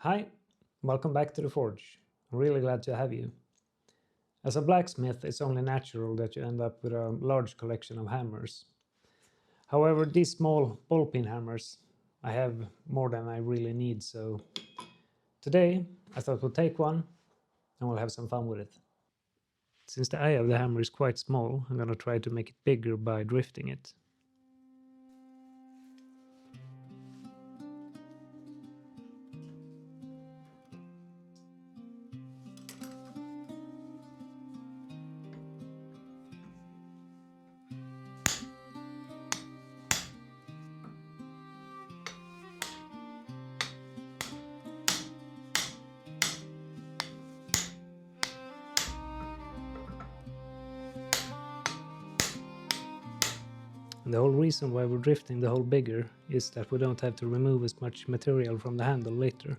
Hi, welcome back to the forge. I'm really glad to have you. As a blacksmith, it's only natural that you end up with a large collection of hammers. However, these small ball peen hammers, I have more than I really need, so today I thought we'll take one and we'll have some fun with it. Since the eye of the hammer is quite small, I'm gonna try to make it bigger by drifting it. And the whole reason why we're drifting the hole bigger is that we don't have to remove as much material from the handle later,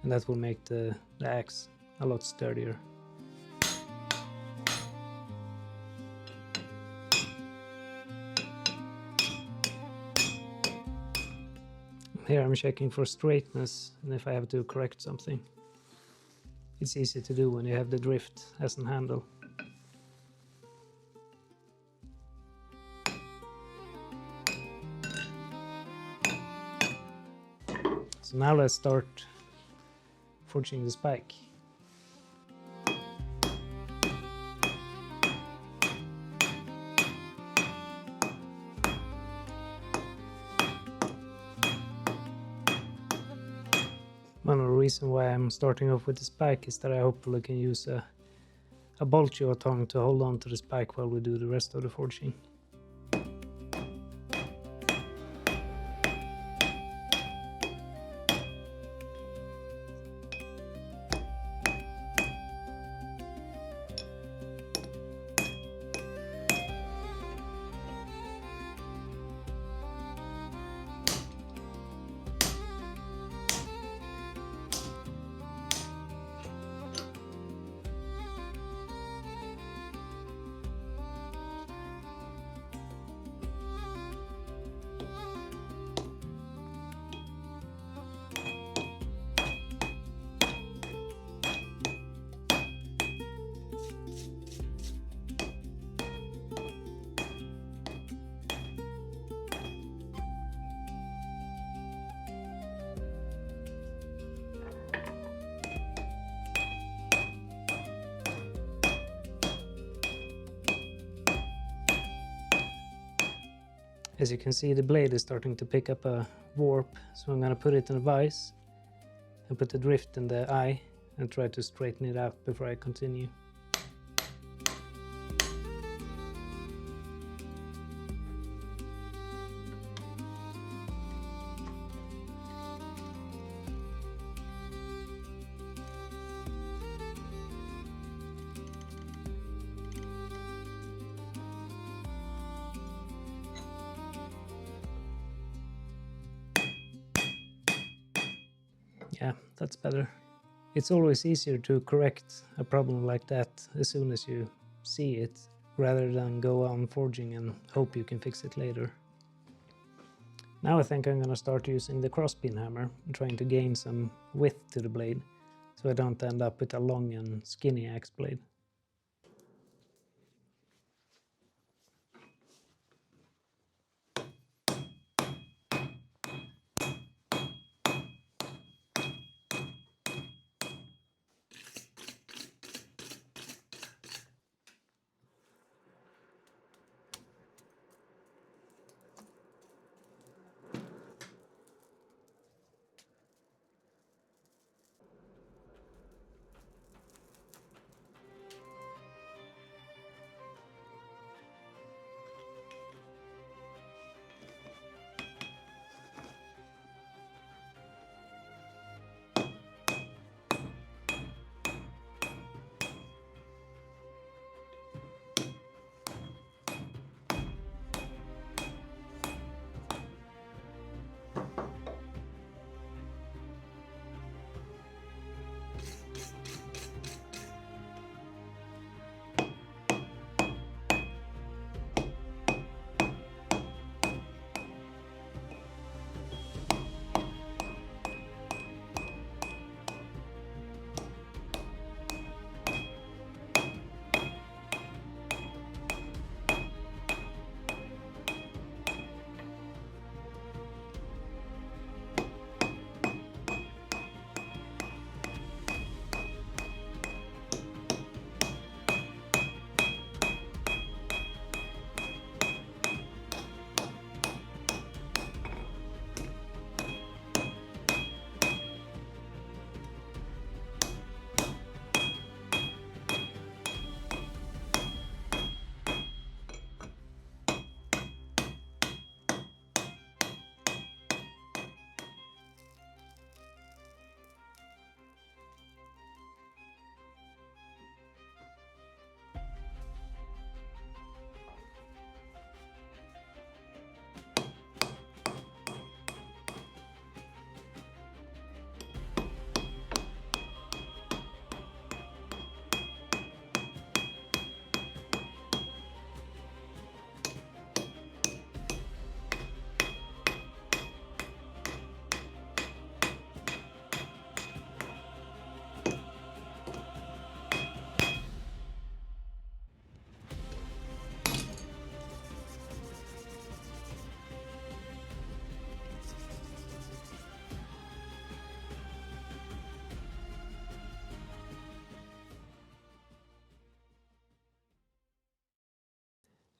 and that will make the axe a lot sturdier. Here I'm checking for straightness and if I have to correct something. It's easy to do when you have the drift as a handle. So now let's start forging the spike. One of the reasons why I'm starting off with the spike is that I hopefully can use a bolt or tongue to hold on to the spike while we do the rest of the forging. As you can see, the blade is starting to pick up a warp, so I'm going to put it in a vise and put the drift in the eye and try to straighten it out before I continue. Yeah, that's better. It's always easier to correct a problem like that as soon as you see it, rather than go on forging and hope you can fix it later. Now I think I'm gonna start using the crosspeen hammer and trying to gain some width to the blade, so I don't end up with a long and skinny axe blade.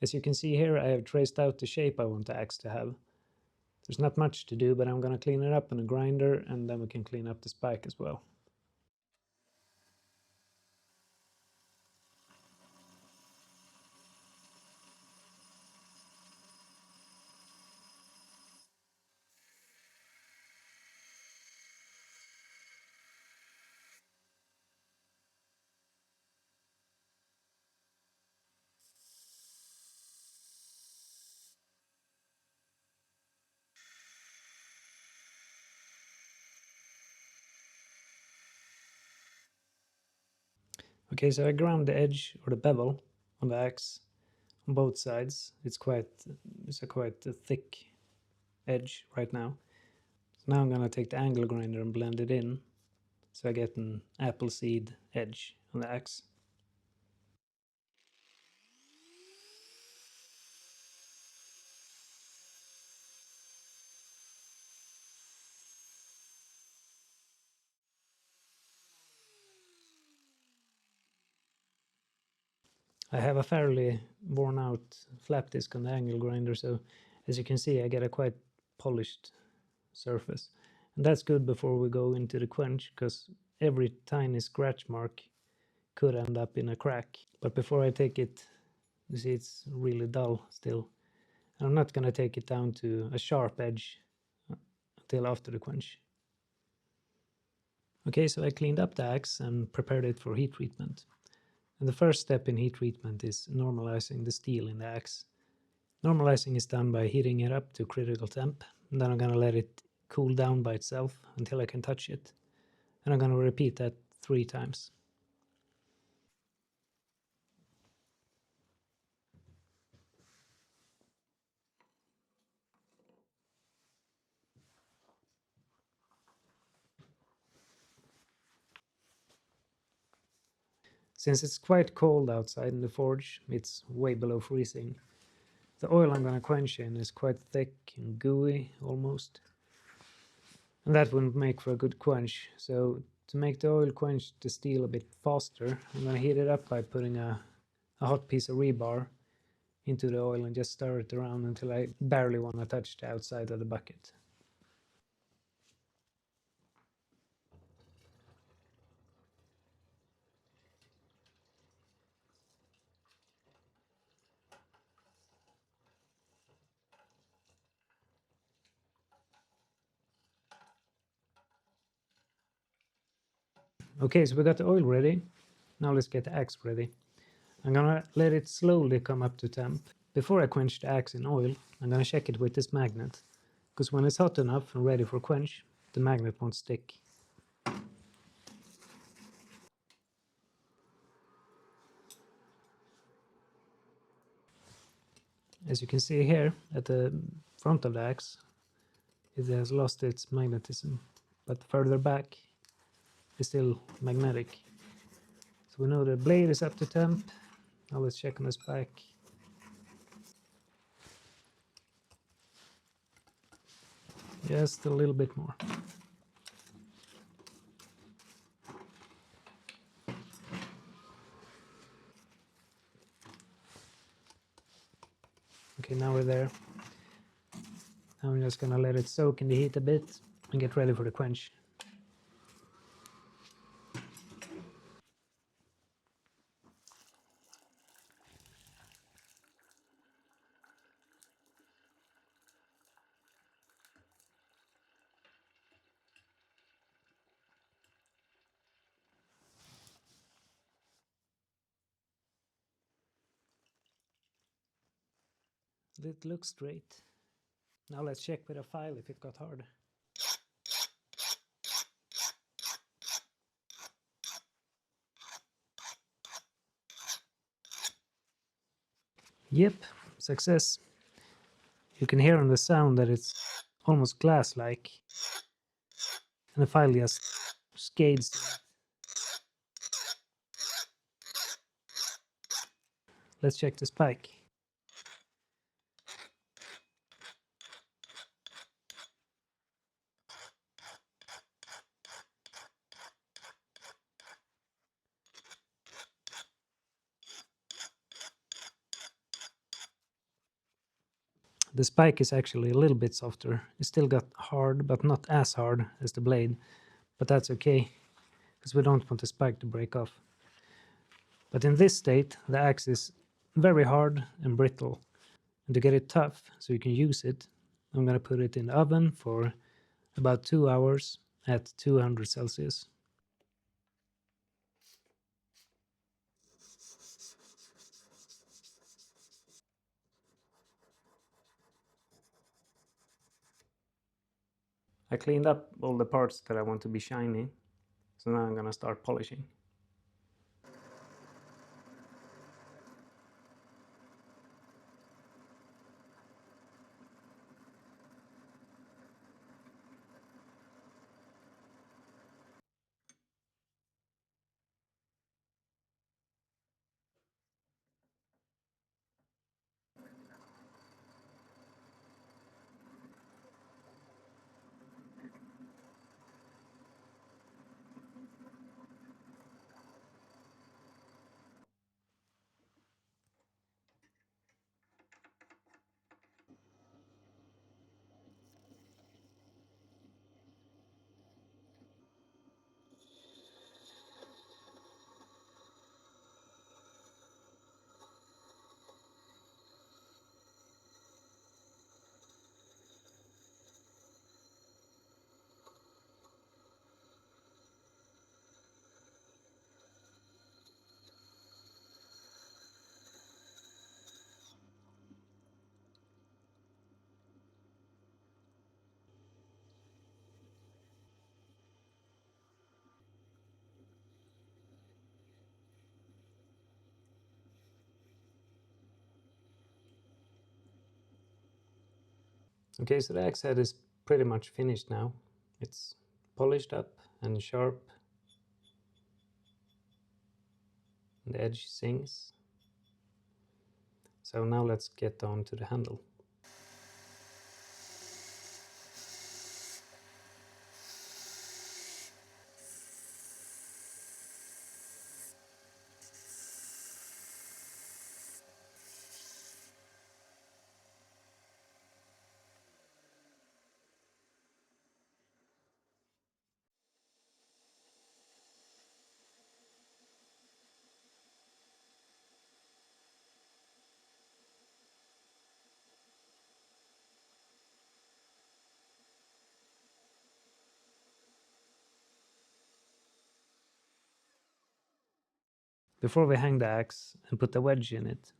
As you can see here, I have traced out the shape I want the axe to have. There's not much to do, but I'm going to clean it up in a grinder, and then we can clean up the spike as well. Okay, so I ground the edge or the bevel on the axe on both sides. It's a quite thick edge right now. So now I'm gonna take the angle grinder and blend it in, so I get an apple seed edge on the axe. I have a fairly worn out flap disc on the angle grinder, so as you can see I get a quite polished surface. And that's good before we go into the quench, because every tiny scratch mark could end up in a crack. But before I take it, you see it's really dull still. And I'm not going to take it down to a sharp edge until after the quench. Okay, so I cleaned up the axe and prepared it for heat treatment. And the first step in heat treatment is normalizing the steel in the axe. Normalizing is done by heating it up to critical temp, and then I'm going to let it cool down by itself until I can touch it. And I'm going to repeat that 3 times. Since it's quite cold outside in the forge, it's way below freezing, the oil I'm going to quench in is quite thick and gooey almost. And that wouldn't make for a good quench. So to make the oil quench the steel a bit faster, I'm going to heat it up by putting a hot piece of rebar into the oil and just stir it around until I barely want to touch the outside of the bucket. Okay, so we got the oil ready. Now let's get the axe ready. I'm gonna let it slowly come up to temp. Before I quench the axe in oil, I'm gonna check it with this magnet, because when it's hot enough and ready for quench, the magnet won't stick. As you can see here at the front of the axe, it has lost its magnetism, but further back it's still magnetic. So we know the blade is up to temp. Now let's check on the spike. Just a little bit more. Okay, now we're there. Now I'm just gonna let it soak in the heat a bit and get ready for the quench. It looks straight. Now let's check with a file if it got hard. Yep, success. You can hear on the sound that it's almost glass-like. And the file just scades. Let's check the spike. The spike is actually a little bit softer. It still got hard, but not as hard as the blade. But that's okay, because we don't want the spike to break off. But in this state, the axe is very hard and brittle. And to get it tough, so you can use it, I'm going to put it in the oven for about 2 hours at 200 Celsius. I cleaned up all the parts that I want to be shiny, so now I'm going to start polishing. Okay, so the axe head is pretty much finished now. It's polished up and sharp. The edge sings. So now let's get on to the handle. Before we hang the axe and put the wedge in it,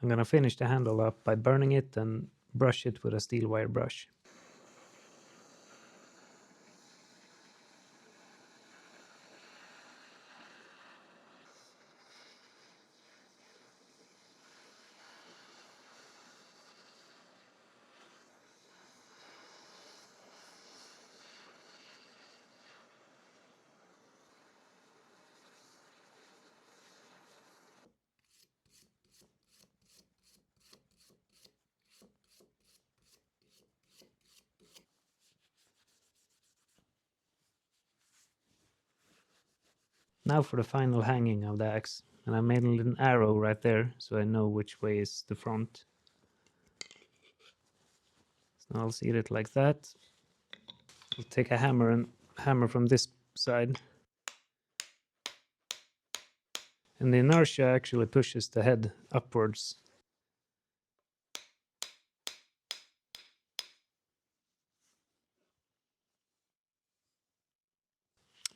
I'm gonna finish the handle up by burning it and brush it with a steel wire brush. Now for the final hanging of the axe, and I made a little arrow right there so I know which way is the front. So I'll seal it like that. I'll take a hammer and hammer from this side. And the inertia actually pushes the head upwards.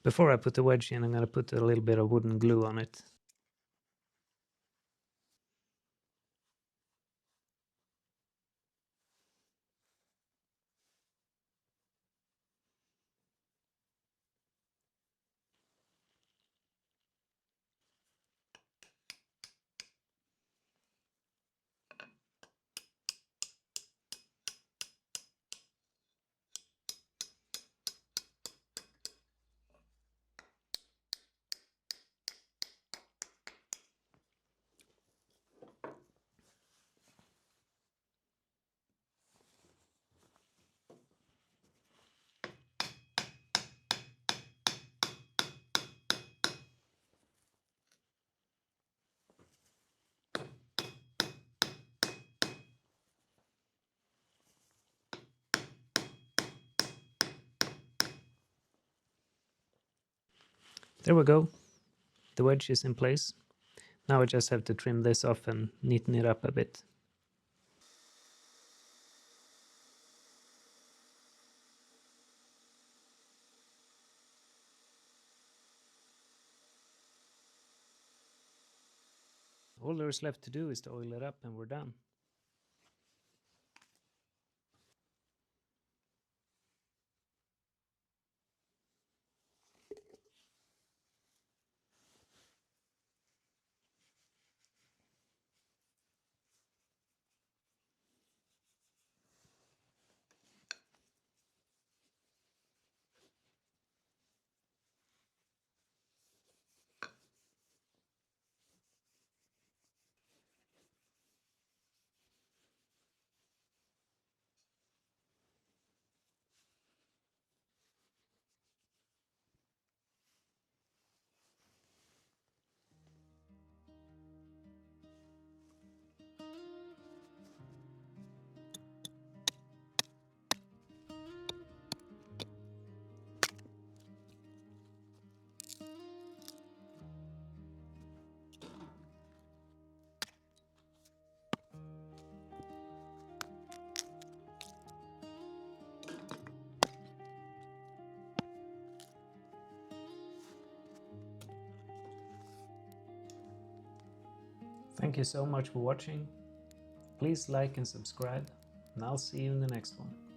Before I put the wedge in, I'm going to put a little bit of wooden glue on it. There we go. The wedge is in place. Now I just have to trim this off and neaten it up a bit. All there is left to do is to oil it up and we're done. Thank you so much for watching. Please like and subscribe, and I'll see you in the next one.